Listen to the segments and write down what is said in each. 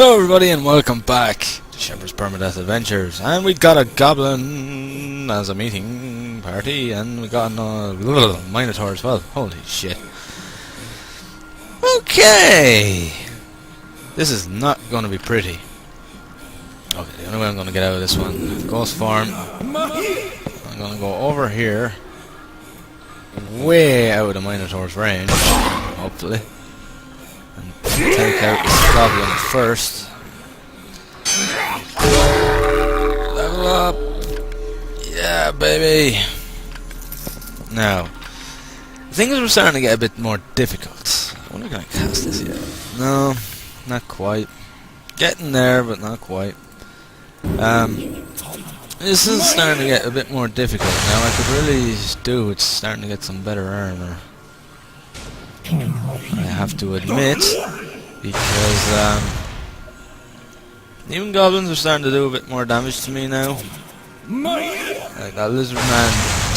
Hello everybody and welcome back to Shephard's Permadeath Adventures, and we got a goblin as a meeting party, and we got a minotaur as well. Holy shit. Okay, this is not going to be pretty. Okay, the only way I'm going to get out of this one, ghost form, I'm going to go over here, way out of the minotaur's range, hopefully. Take out this goblin first. Level up! Yeah, baby! Now, things were starting to get a bit more difficult. I wonder if I can cast this yet. No, not quite. Getting there, but not quite. This is starting to get a bit more difficult now. I could really do with starting to get some better armor. I have to admit, because even goblins are starting to do a bit more damage to me now. Like that lizard man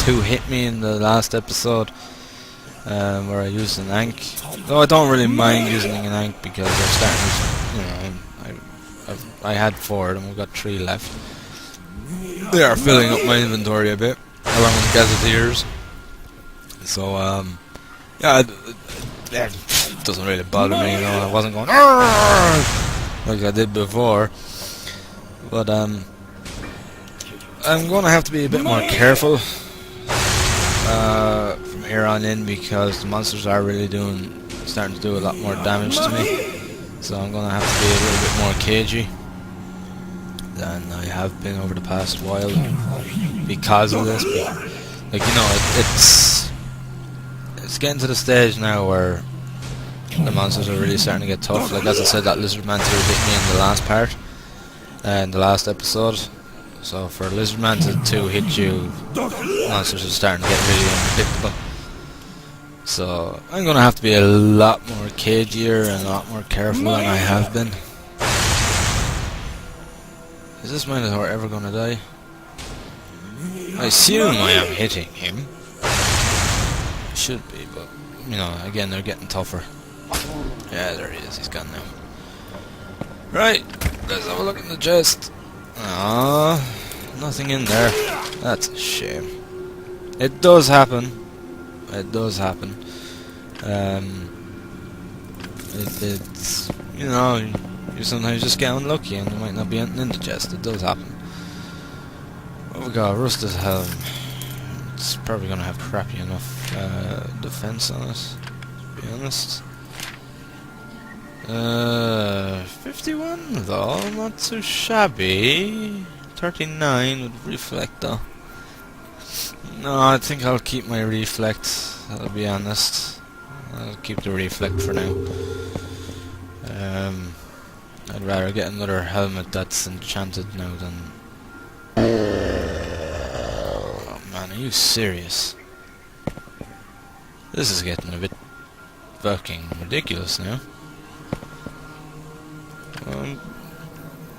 2 hit me in the last episode, where I used an ank. Though I don't really mind using an ank because I'm starting to, I had 4 and we've got 3 left. They are filling up my inventory a bit, along with gazetteers. So yeah, it doesn't really bother me, you know. I wasn't going like I did before, but I'm going to have to be a bit more careful from here on in, because the monsters are really starting to do a lot more damage to me. So I'm going to have to be a little bit more cagey than I have been over the past while because of this. But, like, you know, it's getting to the stage now where the monsters are really starting to get tough. Like, as I said, that lizard man 2 hit me in the last part, in the last episode. So for lizard man to 2 hit you, monsters are starting to get really unpredictable. So I'm going to have to be a lot more cagier and a lot more careful than I have been. Is this minotaur ever going to die? I assume I am hitting him. I should be, but, you know, again, they're getting tougher. Yeah, there he is, he's gone now. Right, let's have a look in the chest. Ah, nothing in there. That's a shame. It does happen. It does happen. It's, you know, you sometimes just get unlucky and there might not be anything in the chest. It does happen. What we got? Rusted helm. It's probably going to have crappy enough defense on it, to be honest. 51 though, not too shabby. 39 with reflect though. No, I think I'll keep my reflect, I'll be honest. I'll keep the reflect for now. I'd rather get another helmet that's enchanted now than... Oh man, are you serious? This is getting a bit fucking ridiculous now.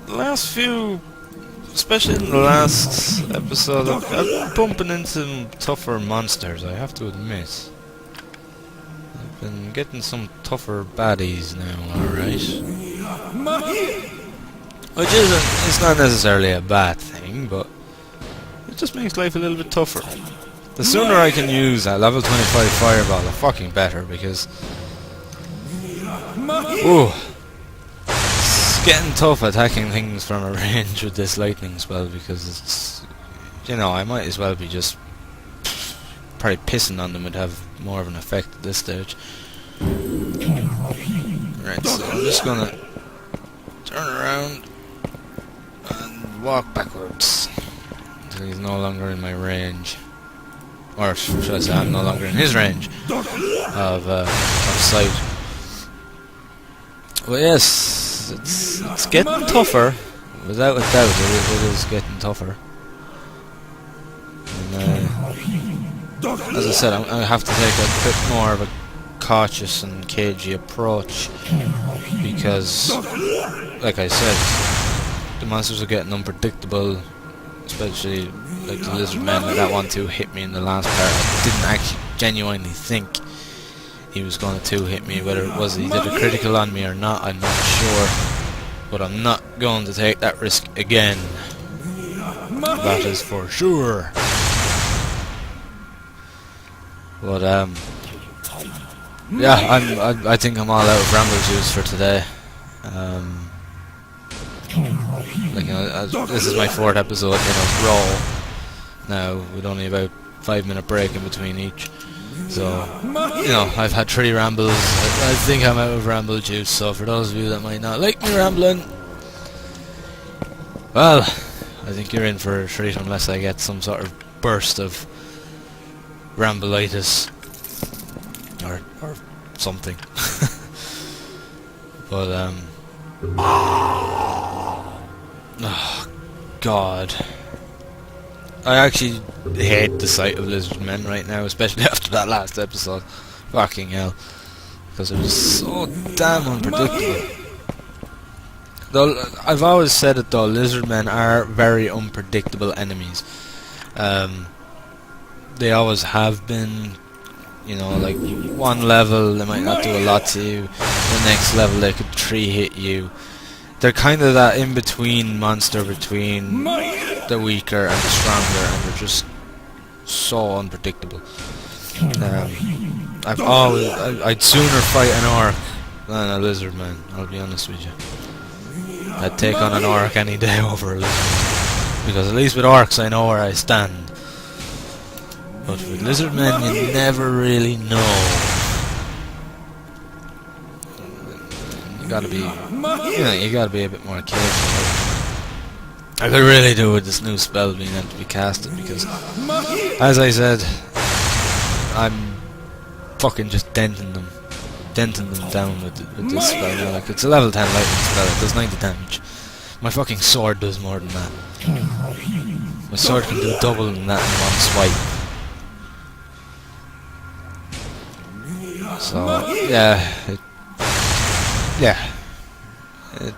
The last few, especially in the last episode, I've bumping into some tougher monsters, I have to admit. I've been getting some tougher baddies now, alright. Which it's not necessarily a bad thing, but it just makes life a little bit tougher. The sooner I can use that level 25 fireball, the fucking better, because... Ooh. It's getting tough attacking things from a range with this lightning spell, because it's... You know, I might as well be just... Probably pissing on them would have more of an effect at this stage. Right, so I'm just gonna... turn around and walk backwards until he's no longer in my range. Or should I say, I'm no longer in his range of sight. Well, yes, it's getting tougher, without a doubt. It is getting tougher. And, as I said, I have to take a bit more of a cautious and cagey approach, because, like I said, the monsters are getting unpredictable, especially like the lizard man. Like that one 2 hit me in the last part. I didn't actually genuinely think he was going to 2 hit me. Whether it was he did a critical on me or not, I'm not sure. but I'm not going to take that risk again. That is for sure. But yeah, I think I'm all out of ramble juice for today. Like, you know, this is my 4th episode in a row now, with only about 5-minute break in between each. So, you know, I've had 3 rambles. I think I'm out of ramble juice, so for those of you that might not like me rambling, well, I think you're in for a treat unless I get some sort of burst of rambleitis or something. But oh god, I actually hate the sight of lizard men right now, especially after that last episode. Fucking hell, because it was so damn unpredictable. Though I've always said it though, lizard men are very unpredictable enemies. They always have been. You know, like, one level they might not do a lot to you, the next level they could 3-hit you. They're kind of that in-between monster between the weaker and the stronger, and they're just so unpredictable. I'd sooner fight an orc than a lizard man, I'll be honest with you. I'd take on an orc any day over a lizard man, because at least with orcs I know where I stand. But with lizard men, you never really know. You gotta be, you gotta be a bit more careful. I could really do with this new spell being able to be casted, because, as I said, I'm fucking just denting them down with this spell now. Like, it's a level 10 lightning spell. It does 90 damage. My fucking sword does more than that. My sword can do double than that in one swipe. So yeah,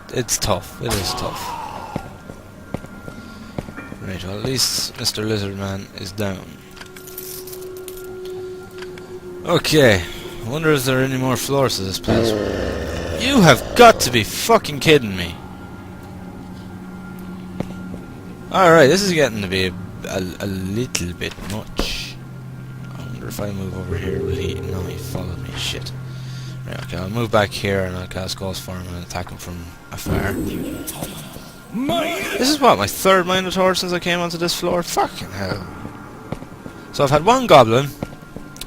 it's tough. It is tough. Right, well, at least Mr. Lizardman is down. Okay, I wonder if there are any more floors to this place. You have got to be fucking kidding me. Alright, this is getting to be a little bit much. If I move over here, will he? No, he followed me. Shit. Right, okay, I'll move back here and I'll cast Ghost Form and attack him from afar. This is what, my 3rd Minotaur since I came onto this floor? Fucking hell. So I've had 1 goblin,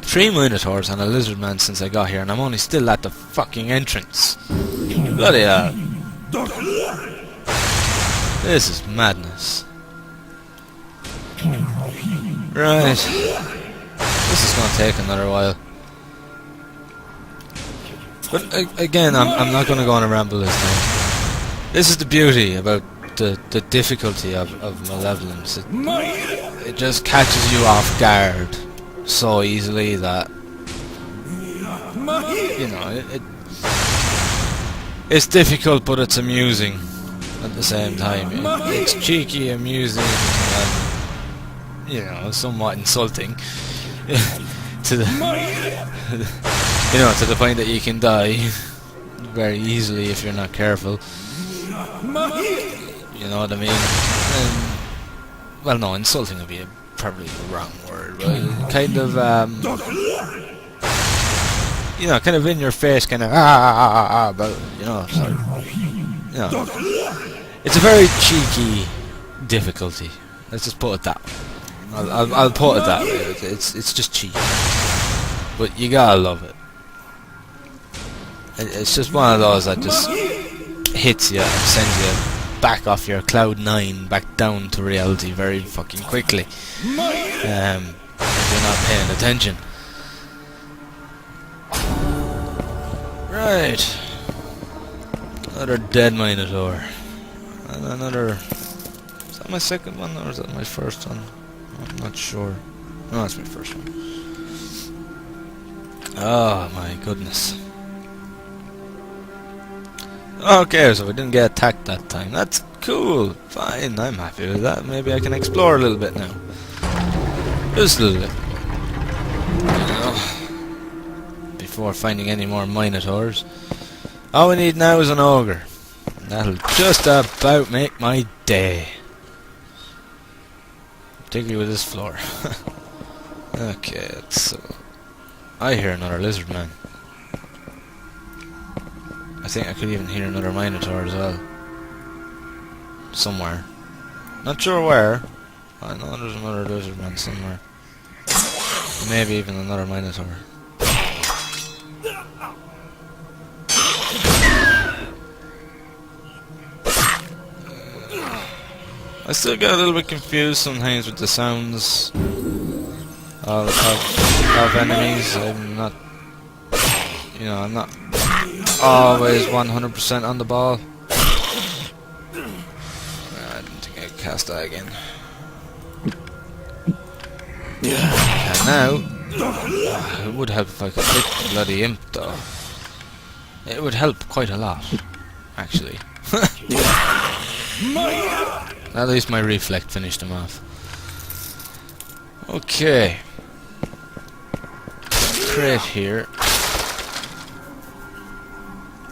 3 Minotaurs and a lizard man since I got here, and I'm only still at the fucking entrance. Bloody hell. This is madness. Right. This is going to take another while. But again, I'm not going to go on a ramble this time. This is the beauty about the difficulty of Malevolence. It just catches you off guard so easily that, you know, it's difficult, but it's amusing at the same time. It's cheeky, amusing, and, you know, somewhat insulting. To the you know, to the point that you can die very easily if you're not careful. You know what I mean? And, well, no, insulting would be probably the wrong word, but kind of you know, kind of in your face, kind of but you know, sort of, you know, it's a very cheeky difficulty. Let's just put it that way. I'll put it that way. It's just cheap, but you gotta love it. It's just one of those that just hits you and sends you back off your cloud 9 back down to reality very fucking quickly. If you're not paying attention. Right, another dead Minotaur, and another. Is that my 2nd one or is that my 1st one? I'm not sure. No, that's my 1st one. Oh my goodness. Okay, so we didn't get attacked that time. That's cool. Fine, I'm happy with that. Maybe I can explore a little bit now. Just a little bit. You know, before finding any more Minotaurs. All we need now is an ogre. That'll just about make my day. Particularly with this floor. Okay, so I hear another lizard man. I think I could even hear another minotaur as well. Somewhere. Not sure where. I know there's another lizard man somewhere. Maybe even another minotaur. I still get a little bit confused sometimes with the sounds of enemies. I'm not, you know, I'm not always 100% on the ball. I didn't think I could cast that again. And now, it would help if I could hit the bloody imp though. It would help quite a lot, actually. At least my reflect finished him off. Okay. Crate here.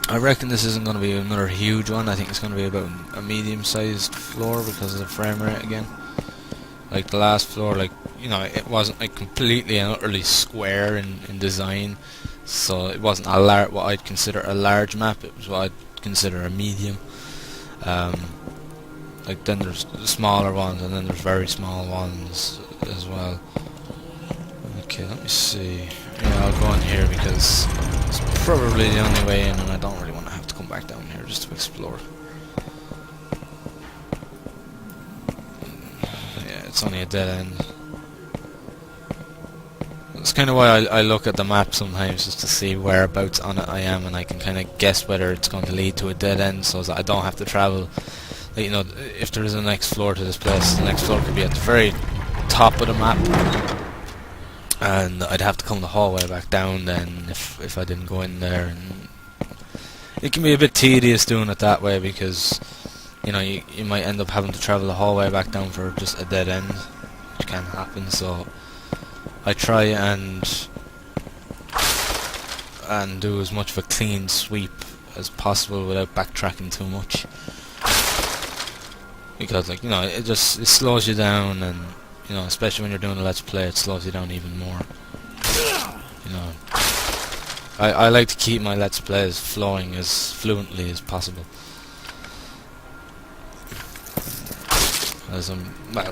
I reckon this isn't going to be another huge one. I think it's going to be about a medium-sized floor because of the frame rate again. Like the last floor, like, you know, it wasn't like completely and utterly square in design, so it wasn't a what I'd consider a large map. It was what I'd consider a medium. Like then there's smaller ones, and then there's very small ones as well. Okay, let me see. Yeah, I'll go in here because it's probably the only way in, and I don't really want to have to come back down here just to explore. Yeah, it's only a dead end. That's kind of why I look at the map sometimes, just to see whereabouts on it I am, and I can kind of guess whether it's going to lead to a dead end, so that I don't have to travel. Like, you know, if there is a next floor to this place, the next floor could be at the very top of the map, and I'd have to come the hallway back down then if I didn't go in there. And it can be a bit tedious doing it that way because, you know, you might end up having to travel the hallway back down for just a dead end, which can happen. So I try and do as much of a clean sweep as possible without backtracking too much, because, like, you know, it slows you down, and, you know, especially when you're doing a let's play, it slows you down even more. You know, I like to keep my let's plays flowing as fluently as possible. As well,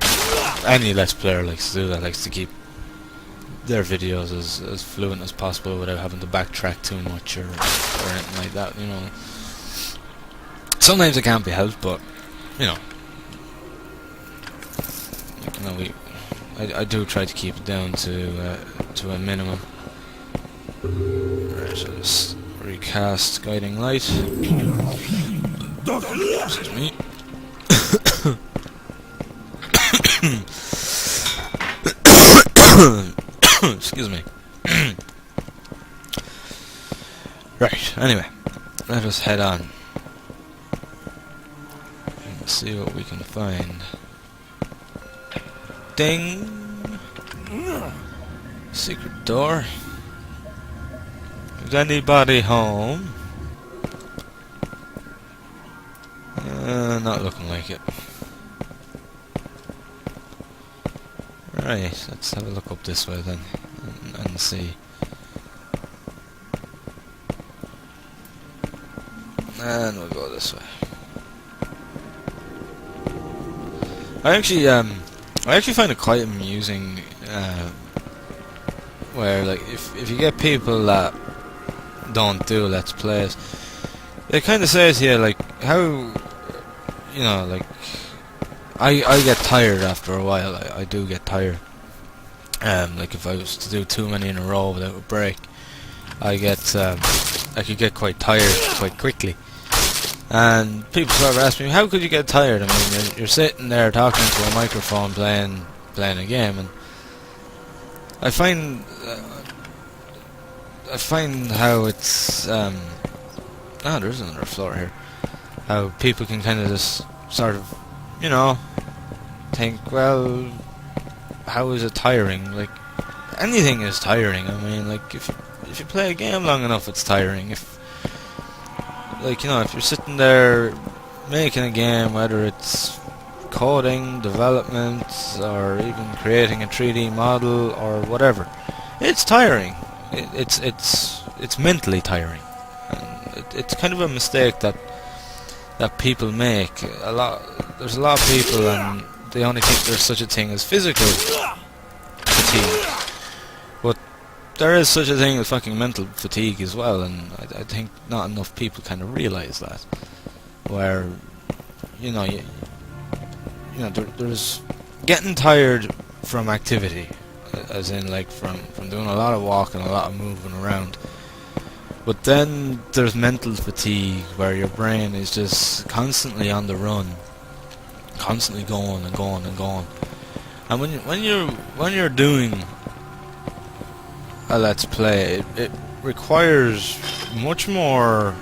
any let's player likes to do that, likes to keep their videos as fluent as possible without having to backtrack too much or anything like that, you know. Sometimes it can't be helped, but, you know, like, you know, I do try to keep it down to a minimum. Right, so just recast Guiding Light. Excuse me. Excuse me. Right, anyway, let us head on and see what we can find. Ding! Secret door. Is anybody home? Not looking like it. Right, let's have a look up this way then, and see. And we'll go this way. I actually find it quite amusing, where, like, if you get people that don't do let's plays, it kind of says here, like, how, you know, like, I get tired after a while. I do get tired. Like, if I was to do too many in a row without a break, I could get quite tired quite quickly. And people sort of ask me, how could you get tired? I mean, you're sitting there talking to a microphone playing a game, and I find how it's there's another floor here. How people can kind of just sort of, you know, think, well, how is it tiring? Like, anything is tiring. I mean, like, if you play a game long enough, it's tiring. If, like, you know, if you're sitting there making a game, whether it's coding, development, or even creating a 3D model or whatever, it's tiring. It's mentally tiring. And it's kind of a mistake that people make. There's a lot of people, and they only think there's such a thing as physical fatigue. But there is such a thing as fucking mental fatigue as well, and I think not enough people kind of realise that. Where, there's getting tired from activity, as in like from doing a lot of walking, a lot of moving around. But then there's mental fatigue, where your brain is just constantly on the run, constantly going and going and going. And when you're doing a let's play, it requires much more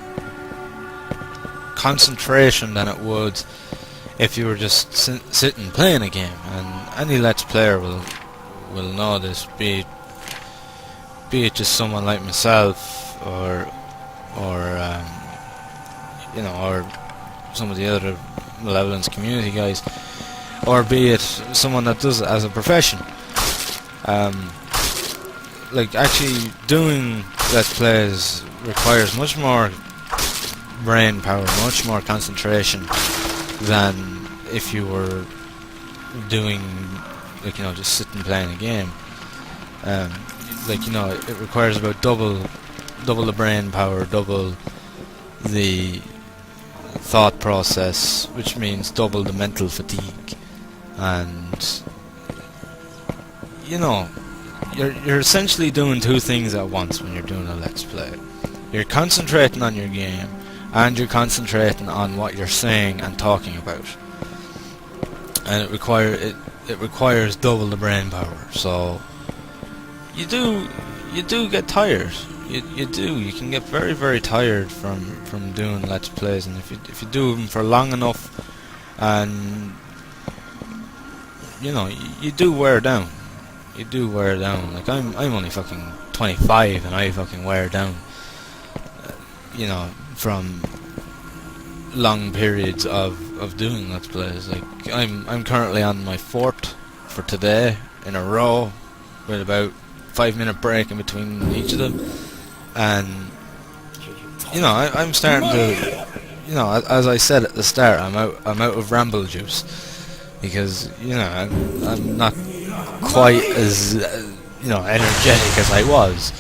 concentration than it would if you were just sitting playing a game. And any let's player will know this, be it just someone like myself, or some of the other Malevolence community guys, or be it someone that does it as a profession. Like, actually doing let's plays requires much more brain power, much more concentration than if you were doing, like, just sitting playing a game. It requires about double the brain power, double the thought process, which means double the mental fatigue. And you're essentially doing two things at once when you're doing a let's play. You're concentrating on your game, and you're concentrating on what you're saying and talking about. And it requires double the brain power. So you do get tired. You do. You can get very, very tired from doing let's plays, and if you do them for long enough, and you do wear down. You do wear down. Like, I'm only fucking 25, and I fucking wear down. From long periods of doing let's plays. Like, I'm currently on my 4th for today in a row, with about 5-minute break in between each of them. And I'm starting to, as I said at the start, I'm out of ramble juice, because I'm not quite as energetic as I was,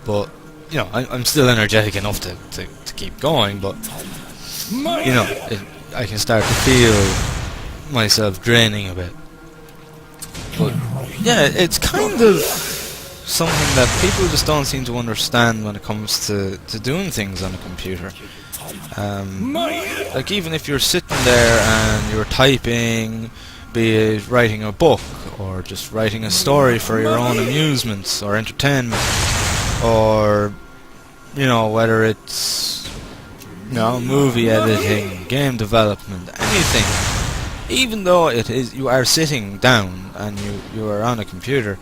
but I'm still energetic enough to keep going. But I can start to feel myself draining a bit. But yeah, it's kind of something that people just don't seem to understand when it comes to doing things on a computer. Like, even if you're sitting there and you're typing, be it writing a book, or just writing a story for your own amusements or entertainment, or whether it's movie editing, game development, anything, even though you are sitting down and you are on a computer,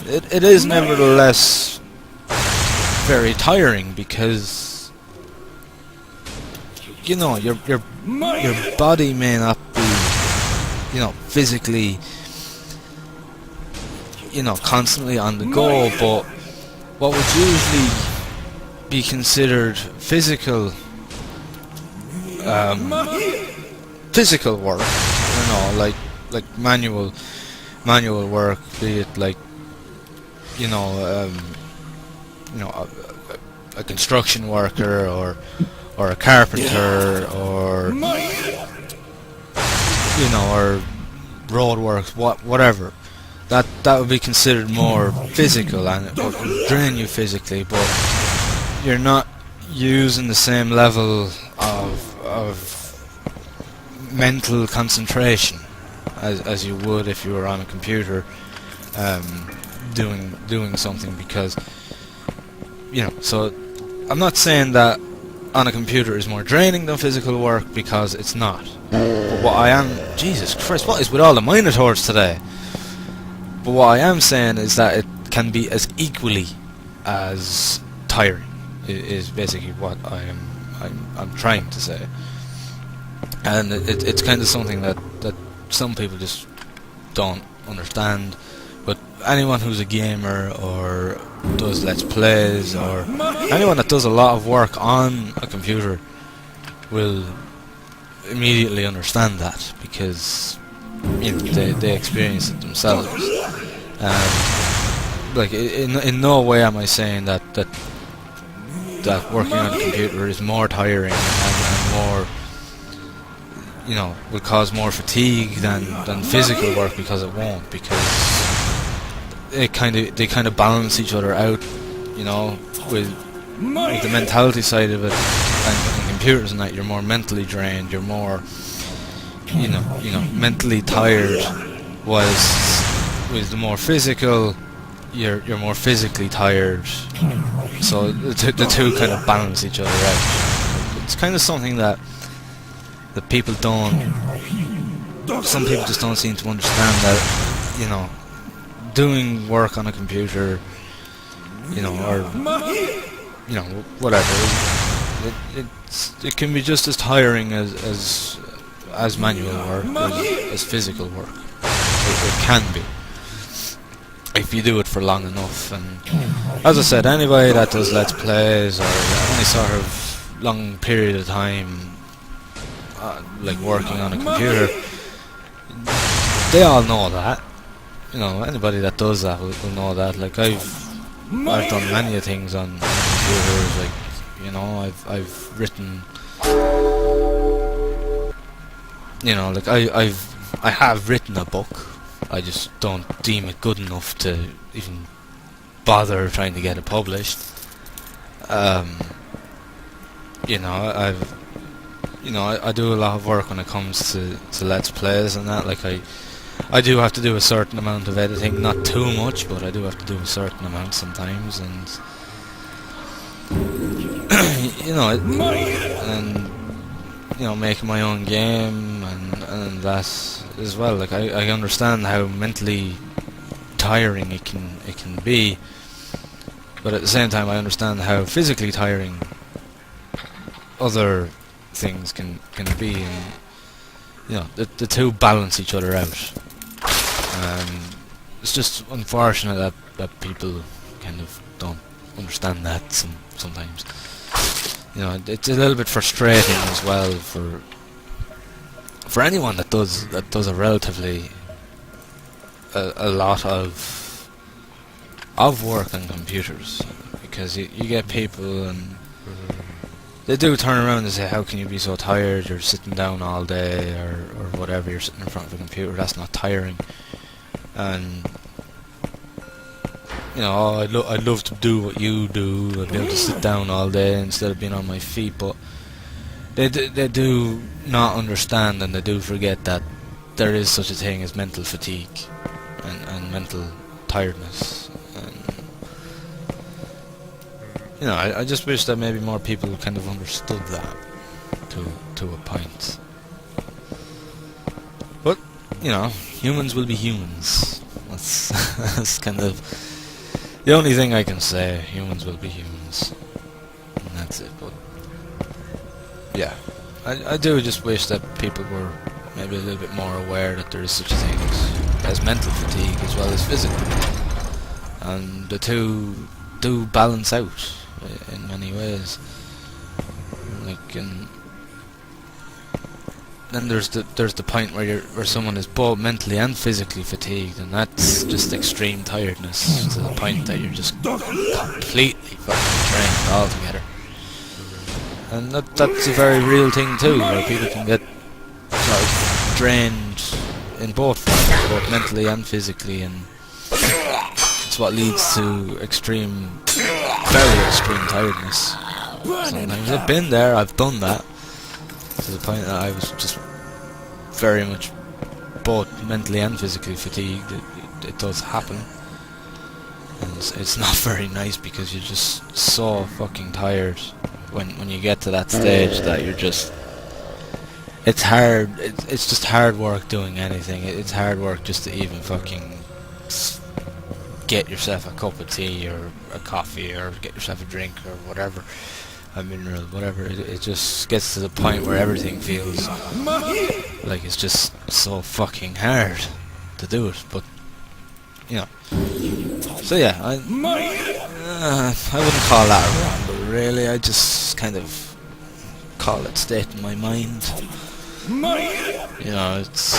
it is nevertheless very tiring, because your body may not be physically constantly on the go, but what would usually be considered physical work, like manual work, be it like a construction worker, or a carpenter, or or road works, whatever. That would be considered more physical, and it would drain you physically, but you're not using the same level of mental concentration as you would if you were on a computer doing something, because so I'm not saying that on a computer is more draining than physical work, because it's not. But what I am, Jesus Christ, what is with all the minotaurs today? But what I am saying is that it can be as equally as tiring, is basically what I'm trying to say. and it's kind of something that some people just don't understand. But anyone who's a gamer or does let's plays, or anyone that does a lot of work on a computer, will immediately understand that, because you know, they experience it themselves. Like in no way am I saying that working on a computer is more tiring and more, you know, will cause more fatigue than physical work, because it won't, because they kind of balance each other out, you know, with the mentality side of it, and computers and that. You're more mentally drained, you're more, you know, mentally tired, whilst with the more physical, you're more physically tired. So the two kind of balance each other out. It's kind of something that people don't. Some people just don't seem to understand that, you know, doing work on a computer, you know, or you know, whatever. It can be just as tiring as manual work, as physical work. It can be, if you do it for long enough. And as I said, anybody that does let's plays or any sort of long period of time, like working on a computer, they all know that. You know, anybody that does that will know that. Like I've done many things on computers. Like, you know, I've written. You know, like I have written a book. I just don't deem it good enough to even bother trying to get it published. You know, I do a lot of work when it comes to let's plays and that. Like I do have to do a certain amount of editing, not too much, but I do have to do a certain amount sometimes, and you know, and you know, making my own game and that as well. Like I understand how mentally tiring it can be, but at the same time I understand how physically tiring other things can be, and you know, the two balance each other out. It's just unfortunate that people kind of don't understand that sometimes. You know, it's a little bit frustrating as well for anyone that does a relatively a lot of work on computers, because you get people and they do turn around and say, how can you be so tired, you're sitting down all day or whatever, you're sitting in front of a computer, that's not tiring. And you know, oh, I'd love to do what you do, I'd be able to sit down all day instead of being on my feet, but they do not understand, and they do forget that there is such a thing as mental fatigue and mental tiredness. And you know, I just wish that maybe more people kind of understood that to a point. But you know, humans will be humans. That's kind of the only thing I can say. Humans will be humans, and that's it. But yeah, I do just wish that people were maybe a little bit more aware that there is such a thing as mental fatigue as well as physical, and the two do balance out in many ways. Like, and then there's the point where someone is both mentally and physically fatigued, and that's just extreme tiredness to the point that you're just completely fucking drained altogether. And that's a very real thing too, where people can get sort of drained in both forms, both mentally and physically, and it's what leads to very extreme tiredness. Sometimes I've been there, I've done that, to the point that I was just very much both mentally and physically fatigued. It does happen, and it's not very nice, because you're just so fucking tired when you get to that stage that you're just, it's hard, it's just hard work doing anything. It's hard work just to even fucking get yourself a cup of tea or a coffee, or get yourself a drink or whatever, a mineral, whatever. It just gets to the point where everything feels like it's just so fucking hard to do it. But you know, so yeah, I wouldn't call that a ramble, really. I just kind of call it state in my mind. You know, it's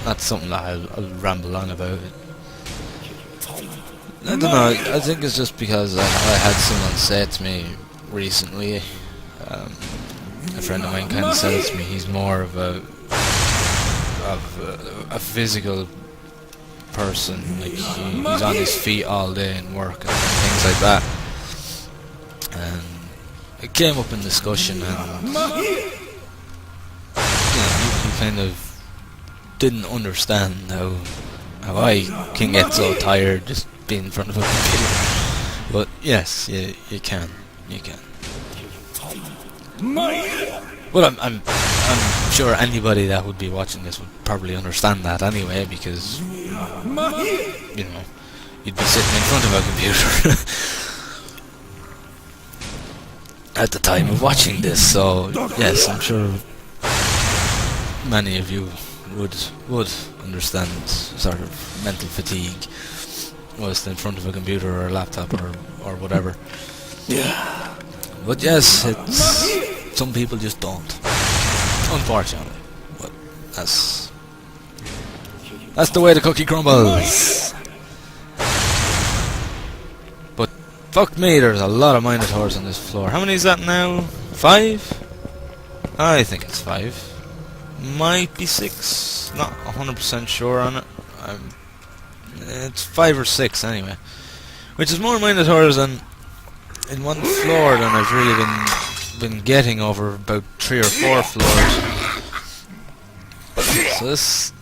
not something that I'll ramble on about. I don't know, I think it's just because I had someone say to me recently, a friend of mine kind of said it to me, he's more of a physical person, like he's on his feet all day and work and things like that. And it came up in discussion, and you know, he kind of didn't understand how I can get so tired just being in front of a computer. But yes, you can. Well, I'm sure anybody that would be watching this would probably understand that anyway, because you know, you'd be sitting in front of a computer at the time of watching this. So yes, I'm sure many of you would understand sort of mental fatigue whilst in front of a computer or a laptop or whatever. Yeah. But yes, it's some people just don't, unfortunately. But that's the way the cookie crumbles. But fuck me, there's a lot of Minotaurs on this floor. How many is that now? 5? I think it's 5. Might be 6. Not 100% sure on it. It's 5 or 6 anyway. Which is more Minotaurs than in one floor than I've really been getting over about 3 or 4 floors. So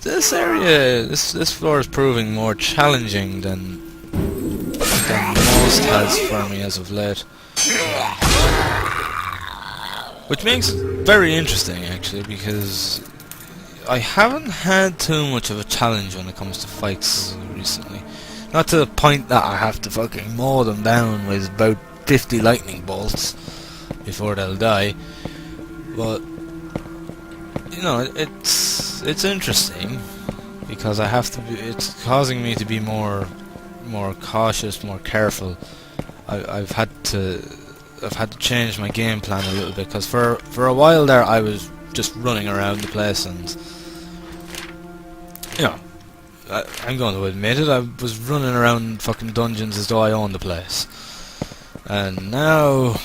this area, this floor is proving more challenging than most has for me as of late. Which makes it very interesting, actually, because I haven't had too much of a challenge when it comes to fights recently. Not to the point that I have to fucking mow them down with about 50 lightning bolts before they'll die. But you know, it's interesting because I have to be. It's causing me to be more cautious, more careful. I've had to change my game plan a little bit, because for a while there I was just running around the place, and you know, I'm going to admit it, I was running around fucking dungeons as though I owned the place. And now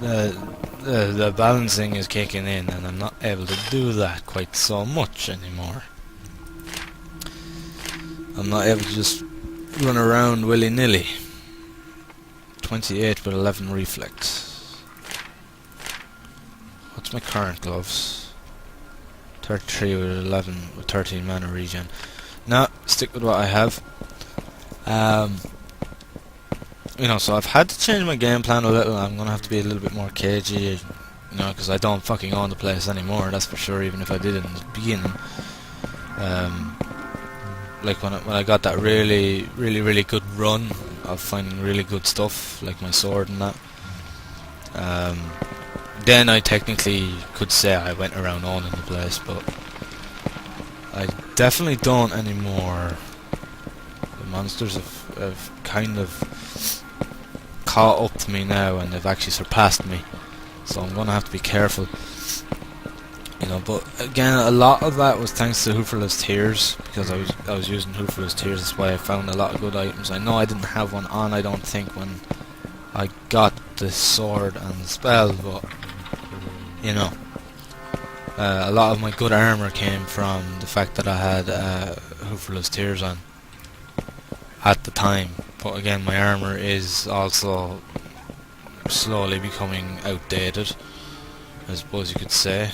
the balancing is kicking in, and I'm not able to do that quite so much anymore. I'm not able to just run around willy-nilly. 28 with 11 reflex. What's my current gloves? 33 with 11 with 13 mana regen. No, stick with what I have. You know, so I've had to change my game plan a little. I'm gonna have to be a little bit more cagey, you know, because I don't fucking own the place anymore. That's for sure. Even if I did in the beginning, like when I got that really good run of finding really good stuff, like my sword and that, then I technically could say I went around owning the place, but I definitely don't anymore. The monsters have kind of caught up to me now, and they've actually surpassed me, so I'm gonna have to be careful, you know. But again, a lot of that was thanks to Hooferless Tears, because I was using Hooferless Tears. That's why I found a lot of good items. I know I didn't have one on, I don't think, when I got the sword and the spell, but you know, a lot of my good armor came from the fact that I had Hooferless Tears on at the time. But again, my armor is also slowly becoming outdated, I suppose you could say.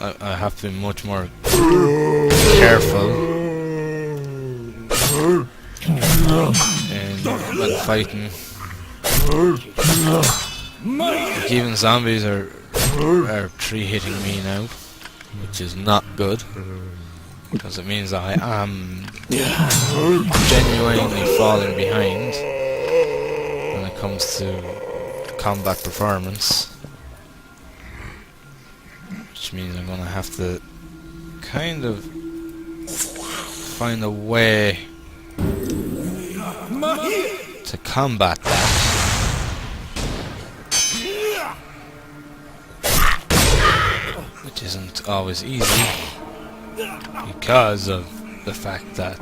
I have to be much more careful when fighting. Like, even zombies are 3-hitting me now, which is not good. because it means I am genuinely falling behind when it comes to combat performance, which means I'm gonna have to kind of find a way to combat that. Which isn't always easy because of the fact that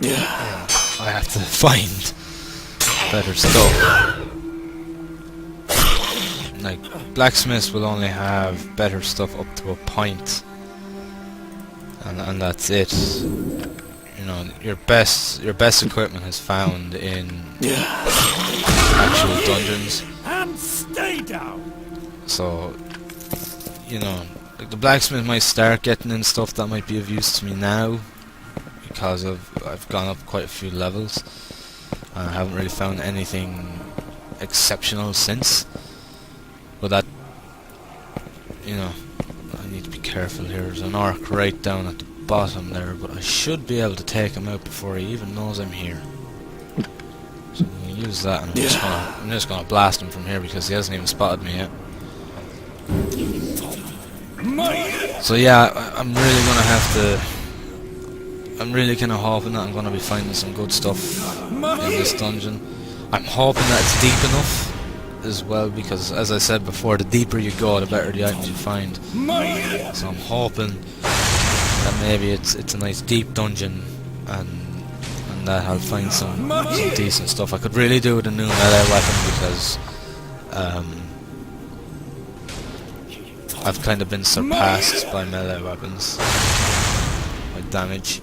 I have to find better stuff. Like, blacksmiths will only have better stuff up to a point, and that's it. You know, your best equipment is found in actual dungeons. And stay down. So, you know, like, the blacksmith might start getting in stuff that might be of use to me now, because I've gone up quite a few levels. I haven't really found anything exceptional since. But that, you know, I need to be careful here. There's an orc right down at the bottom there, but I should be able to take him out before he even knows I'm here. So I'm going to use that, and I'm just gonna blast him from here because he hasn't even spotted me yet. So yeah, I'm really gonna have to. I'm really kind of hoping that I'm gonna be finding some good stuff in this dungeon. I'm hoping that it's deep enough as well, because as I said before, the deeper you go, the better the items you find. So I'm hoping that maybe it's a nice deep dungeon, and that I'll find some decent stuff. I could really do with a new melee weapon, because I've kind of been surpassed by melee weapons, by damage.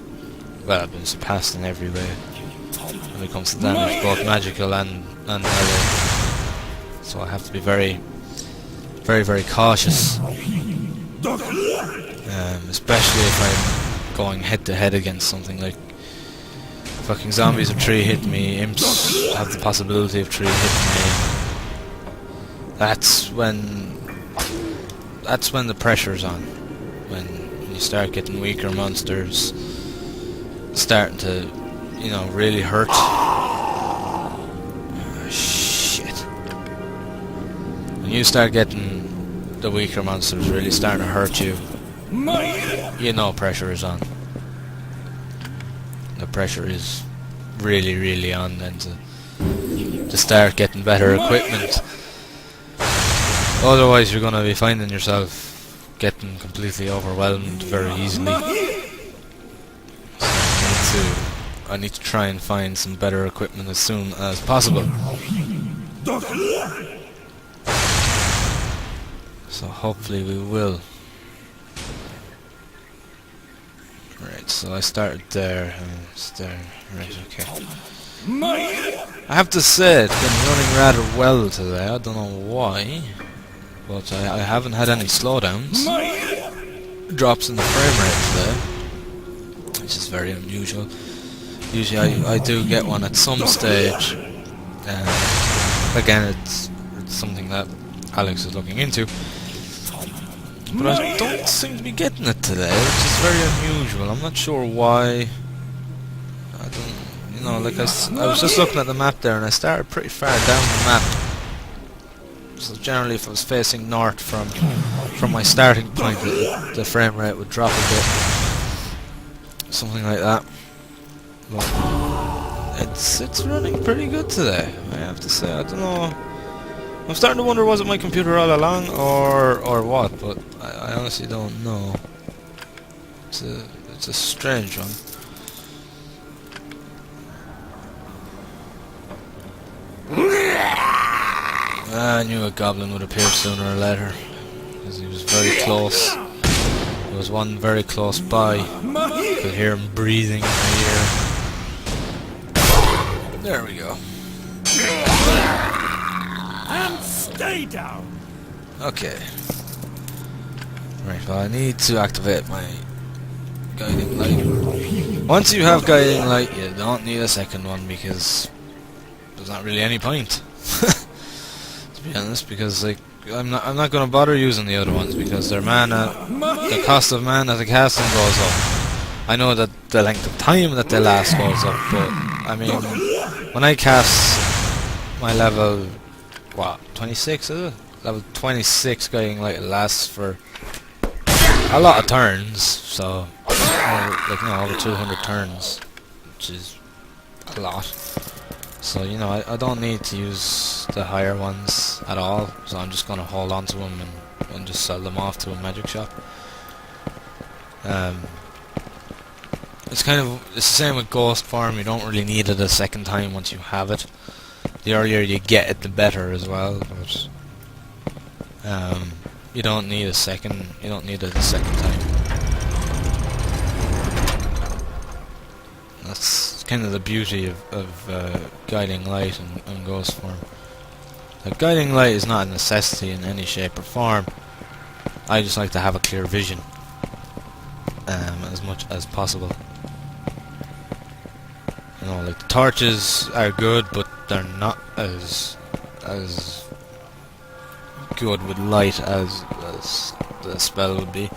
Well, I've been surpassed in every way when it comes to damage, both magical and melee. So I have to be very, very cautious, especially if I'm going head to head against something like fucking zombies or tree hit me. Imps have the possibility of tree hitting me. That's when the pressure's on. When you start getting weaker monsters starting to, you know, really hurt. When you start getting the weaker monsters really starting to hurt you, you know pressure is on. The pressure is really on then to start getting better equipment. Otherwise you're going to be finding yourself getting completely overwhelmed very easily. So I need to try and find some better equipment as soon as possible. So hopefully we will. Right, so I started there, right, okay. I have to say, it's been running rather well today. I don't know why, but I haven't had any slowdowns. Drops in the frame rate today, which is very unusual. Usually I do get one at some stage. Again, it's something that Alex is looking into. But I don't seem to be getting it today, which is very unusual. I'm not sure why. I don't, you know, like I was just looking at the map there, and I started pretty far down the map. So generally, if I was facing north from my starting point, the frame rate would drop a bit, something like that. But it's running pretty good today, I have to say. I don't know. I'm starting to wonder, was it my computer all along, or what? But I honestly don't know. It's a strange one. I knew a goblin would appear sooner or later, because he was very close. There was one very close by. I could hear him breathing in my ear. There we go. And stay down. Okay. Right, well, I need to activate my guiding light. Once you have guiding light, you don't need a second one, because there's not really any point. It's be honest, because like I'm not gonna bother using the other ones because their mana, the cost of mana to cast them goes up. I know that the length of time that they last goes up, but I mean, when I cast my level, what, 26 is it? Level 26 Guiding Light, it lasts for a lot of turns, so like, you know, over 200 turns, which is a lot. So, you know, I don't need to use the higher ones at all, so I'm just going to hold on to them and just sell them off to a magic shop. It's the same with Ghost Form. You don't really need it a second time once you have it. The earlier you get it, the better as well, but you don't need it a second time. That's kind of the beauty of Guiding Light and Ghost Form. Like, Guiding Light is not a necessity in any shape or form. I just like to have a clear vision as much as possible. You know, like, the torches are good, but they're not as good with light as the spell would be.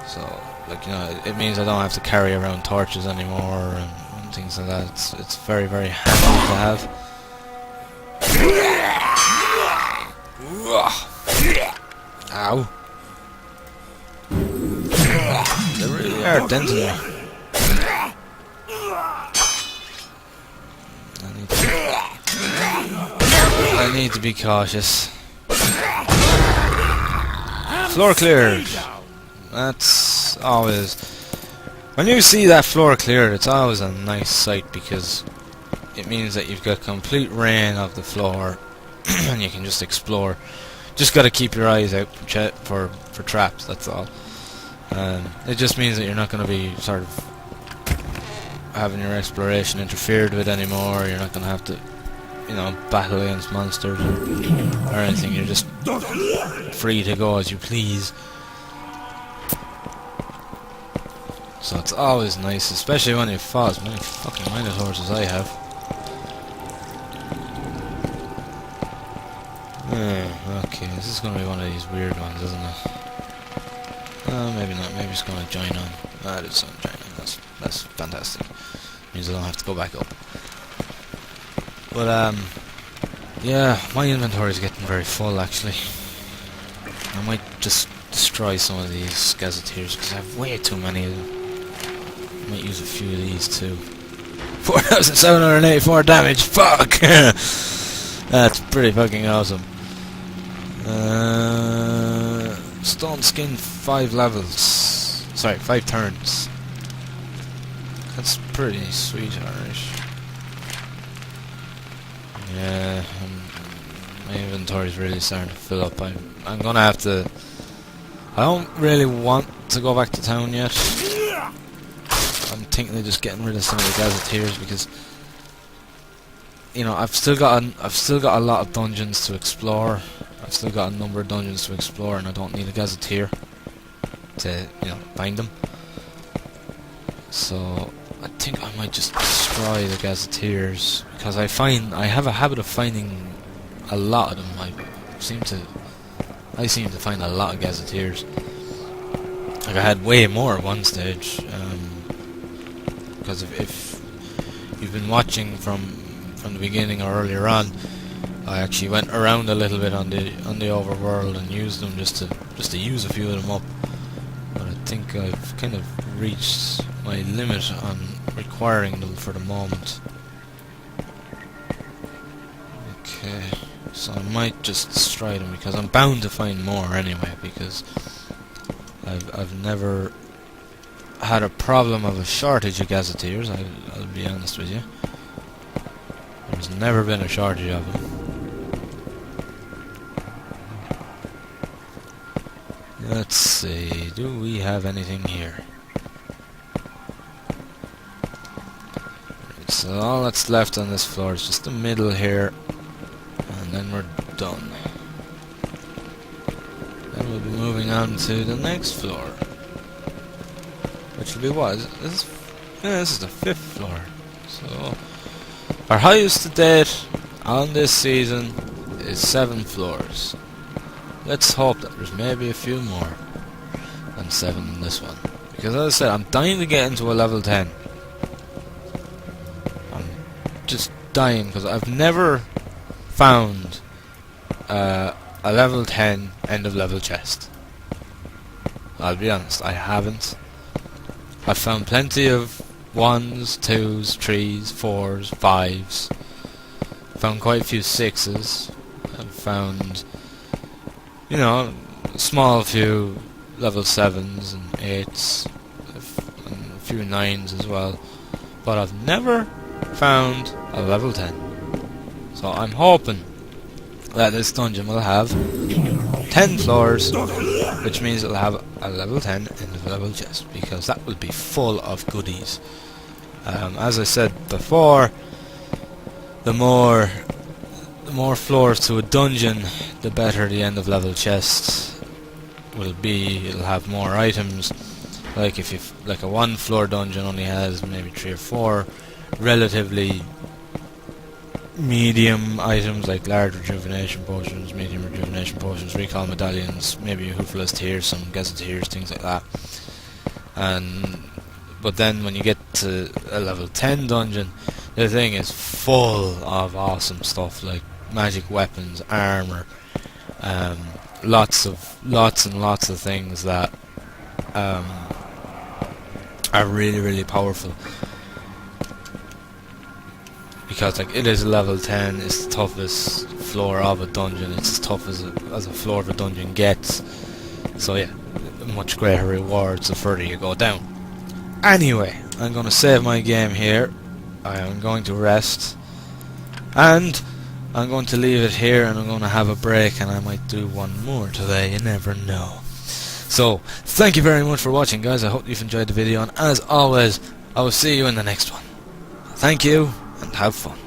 So, like, you know, it means I don't have to carry around torches anymore and things like that. It's very, very handy to have. Ow. They really are denting me. I need to be cautious. Floor cleared. That's always... When you see that floor cleared, it's always a nice sight because it means that you've got complete reign of the floor and you can just explore. Just gotta keep your eyes out for traps, that's all. It just means that you're not gonna be sort of having your exploration interfered with anymore. You're not gonna have to, you know, battle against monsters or anything. You're just free to go as you please. So it's always nice, especially when you fought as many fucking minotaurs as I have. Okay, this is gonna be one of these weird ones, isn't it? Maybe not. Maybe it's gonna join on. It is gonna join on. That's fantastic. Means I don't have to go back up. But yeah, my inventory is getting very full actually. I might just destroy some of these gazetteers because I have way too many of them. I might use a few of these too. 4,784 damage. Fuck. That's pretty fucking awesome. Stone skin 5 levels. Sorry, 5 turns. That's pretty sweet, alright. Yeah, my inventory's really starting to fill up. I'm gonna have to... I don't really want to go back to town yet. I'm thinking of just getting rid of some of the gazetteers because, you know, I've still got a lot of dungeons to explore. I've still got a number of dungeons to explore, and I don't need a gazetteer to, you know, find them. So I think I might just destroy the gazetteers because I have a habit of finding a lot of them. I seem to find a lot of gazetteers. Like I had way more at one stage. Because if you've been watching from the beginning or earlier on, I actually went around a little bit on the overworld and used them just to use a few of them up. But I think I've kind of reached my limit on requiring them for the moment. Okay, so I might just destroy them because I'm bound to find more anyway. Because I've never had a problem of a shortage of gazetteers. I'll be honest with you. There's never been a shortage of them. Let's see, do we have anything here? Right, so all that's left on this floor is just the middle here, and then we're done. Then we'll be moving on to the next floor, which will be what? This is the 5th floor. So Our highest to date on this season is 7 floors. Let's hope that there's maybe a few more than 7 in this one. Because as I said, I'm dying to get into a level 10. I'm just dying because I've never found a level 10 end of level chest. I'll be honest, I haven't. I've found plenty of 1s, 2s, 3s, 4s, 5s. Found quite a few 6s. I've found, you know, a small few level 7s and 8s. And a few 9s as well. But I've never found a level 10. So I'm hoping that this dungeon will have 10 floors, which means it'll have a level 10 end of level chest, because that will be full of goodies. As I said before, the more floors to a dungeon, the better the end of level chest will be. It'll have more items. Like if you like a 1 floor dungeon only has maybe 3 or 4 relatively medium items, like large rejuvenation potions, medium rejuvenation potions, recall medallions, maybe a hoofless tears, some gazetteers, things like that. But then when you get to a level 10 dungeon, the thing is full of awesome stuff like magic weapons, armor, lots and lots of things that are really, really powerful. Because like it is a level 10, it's the toughest floor of a dungeon, it's as tough as a floor of a dungeon gets. So yeah, much greater rewards the further you go down. Anyway, I'm going to save my game here. I am going to rest. And I'm going to leave it here, and I'm going to have a break, and I might do one more today, you never know. So, thank you very much for watching, guys. I hope you've enjoyed the video, and as always, I will see you in the next one. Thank you, and have fun.